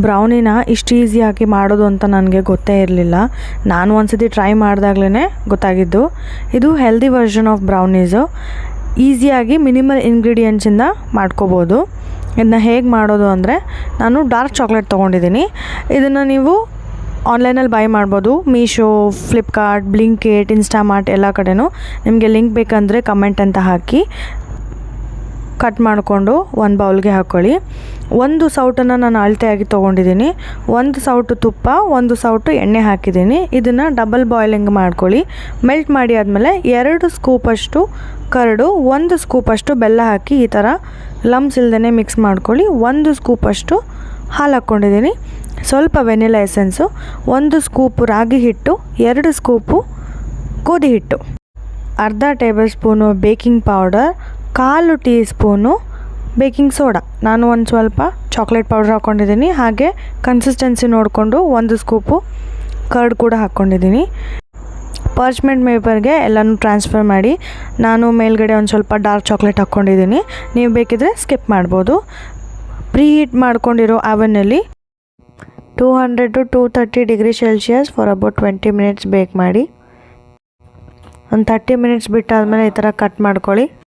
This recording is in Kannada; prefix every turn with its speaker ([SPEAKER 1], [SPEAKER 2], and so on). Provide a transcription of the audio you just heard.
[SPEAKER 1] ಬ್ರೌನಿನ ಇಷ್ಟು ಈಸಿಯಾಗಿ ಮಾಡೋದು ಅಂತ ನನಗೆ ಗೊತ್ತೇ ಇರಲಿಲ್ಲ. ನಾನು ಒಂದ್ಸತಿ ಟ್ರೈ ಮಾಡಿದಾಗಲೇ ಗೊತ್ತಾಗಿದ್ದು. ಇದು ಹೆಲ್ದಿ ವರ್ಷನ್ ಆಫ್ ಬ್ರೌನೀಸು. ಈಸಿಯಾಗಿ ಮಿನಿಮಲ್ ಇಂಗ್ರೀಡಿಯೆಂಟ್ಸಿಂದ ಮಾಡ್ಕೋಬೋದು. ಇದನ್ನ ಹೇಗೆ ಮಾಡೋದು ಅಂದರೆ, ನಾನು ಡಾರ್ಕ್ ಚಾಕ್ಲೇಟ್ ತೊಗೊಂಡಿದ್ದೀನಿ. ಇದನ್ನು ನೀವು ಆನ್ಲೈನಲ್ಲಿ ಬೈ ಮಾಡ್ಬೋದು. ಮೀಶೋ, ಫ್ಲಿಪ್ಕಾರ್ಟ್, ಬ್ಲಿಂಕಿಟ್, ಇನ್ಸ್ಟಾಮಾರ್ಟ್ ಎಲ್ಲ ಕಡೆನೂ. ನಿಮಗೆ ಲಿಂಕ್ ಬೇಕಂದರೆ ಕಮೆಂಟ್ ಅಂತ ಹಾಕಿ. ಕಟ್ ಮಾಡಿಕೊಂಡು ಒಂದು ಬೌಲ್ಗೆ ಹಾಕ್ಕೊಳ್ಳಿ. ಒಂದು ಸೌಟನ್ನು ನಾನು ಅಳತೆಯಾಗಿ ತೊಗೊಂಡಿದ್ದೀನಿ. ಒಂದು ಸೌಟು ತುಪ್ಪ, ಒಂದು ಸೌಟು ಎಣ್ಣೆ ಹಾಕಿದ್ದೀನಿ. ಇದನ್ನು ಡಬಲ್ ಬಾಯ್ಲಿಂಗ್ ಮಾಡ್ಕೊಳ್ಳಿ. ಮೆಲ್ಟ್ ಮಾಡಿ ಆದಮೇಲೆ 2 ಸ್ಕೂಪಷ್ಟು ಕರಡು, 1 ಸ್ಕೂಪಷ್ಟು ಬೆಲ್ಲ ಹಾಕಿ ಈ ಥರ ಲಮ್ಸ್ ಇಲ್ದೇ ಮಿಕ್ಸ್ ಮಾಡ್ಕೊಳ್ಳಿ. 1 ಸ್ಕೂಪಷ್ಟು ಹಾಲು ಹಾಕ್ಕೊಂಡಿದ್ದೀನಿ. ಸ್ವಲ್ಪ ವೆನಿಲಾ ಎಸೆನ್ಸು, 1 ಸ್ಕೂಪು ರಾಗಿ ಹಿಟ್ಟು, 2 ಸ್ಕೂಪು ಗೋಧಿ ಹಿಟ್ಟು, ಅರ್ಧ table spoon baking powder, 1/4 tea spoon baking soda. ನಾನು ಒಂದು ಸ್ವಲ್ಪ ಚಾಕ್ಲೇಟ್ ಪೌಡರ್ ಹಾಕ್ಕೊಂಡಿದ್ದೀನಿ. ಹಾಗೆ ಕನ್ಸಿಸ್ಟೆನ್ಸಿ ನೋಡಿಕೊಂಡು 1 ಸ್ಕೂಪು ಕರ್ಡ್ ಕೂಡ ಹಾಕ್ಕೊಂಡಿದ್ದೀನಿ. ಪಾರ್ಚ್ಮೆಂಟ್ ಪೇಪರ್ಗೆ ಎಲ್ಲನೂ ಟ್ರಾನ್ಸ್ಫರ್ ಮಾಡಿ. ನಾನು ಮೇಲ್ಗಡೆ ಒಂದು ಸ್ವಲ್ಪ ಡಾರ್ಕ್ ಚಾಕ್ಲೇಟ್ ಹಾಕ್ಕೊಂಡಿದ್ದೀನಿ. ನೀವು ಬೇಕಿದ್ರೆ ಸ್ಕಿಪ್ ಮಾಡ್ಬೋದು. ಪ್ರೀ ಹೀಟ್ ಮಾಡ್ಕೊಂಡಿರೋ ಅವನ್ನಲ್ಲಿ 200 to 230 degree Celsius for about 20 minutes bake ಮಾಡಿ. ಒಂದು 30 ಮಿನಿಟ್ಸ್ ಬಿಟ್ಟಾದಮೇಲೆ ಈ ಥರ ಕಟ್ ಮಾಡ್ಕೊಳ್ಳಿ.